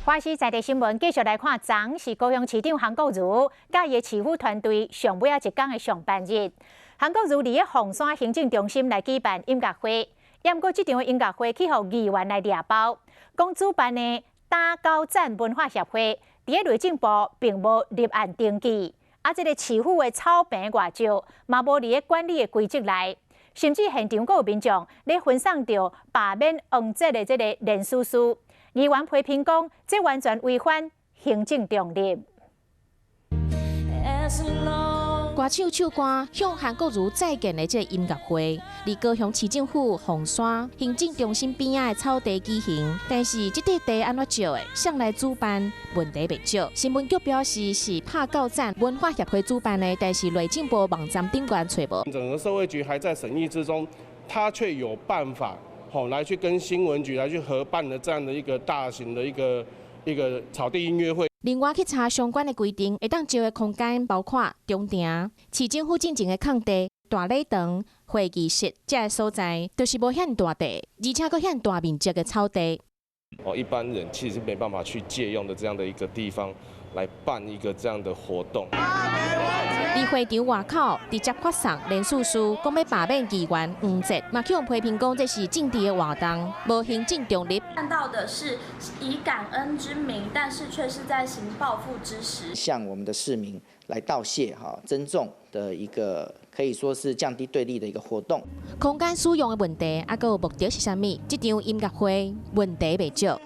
华视在地新闻继续来看，昨是高雄市长韩国瑜甲伊的市府团队上尾一天的上班日。韩国瑜伫个凤山行政中心来举办音乐会，不过这场音乐会去互议员来掠包，讲主办的打高赞文化协会伫个内政部并无立案登记，这个市府的草坪外招嘛无伫个管理的规则内，甚至现场阁有民众咧分送着罢免黄捷的这个连书书。议员批评讲，这完全违反行政中立。歌手唱歌向韩国瑜再建的这音乐会，伫高雄市政府凤山行政中心边仔的草地举行，但是这块地安怎借的，向来主办问题袂少。新闻局表示是拍高赞文化协会主办的，但是内政部网站顶端找无。整个社会局还在审议之中，他却有办法。来去跟新闻局来去合办的这样的一个大型的一个草地音乐会。另外去查相关的规定，会当招的空间包括中庭、市政府进前的空地、大礼堂、会议室这个所在，都是无遐大地，而且阁遐大面积的草地。一般人其实没办法去借用的这样的一个地方来办一个这样的活动。伫会场外口直接发送连署书，讲要罢免议员黄捷，嘛去用批评讲这是政治的活动，无行政中立。看到的是以感恩之名，但是却是在行报复之实，向我们的市民来道谢珍重的一个可以说是降低对立的一个活动。空间使用的问题，还有目的是啥物？这场音乐会问题袂少。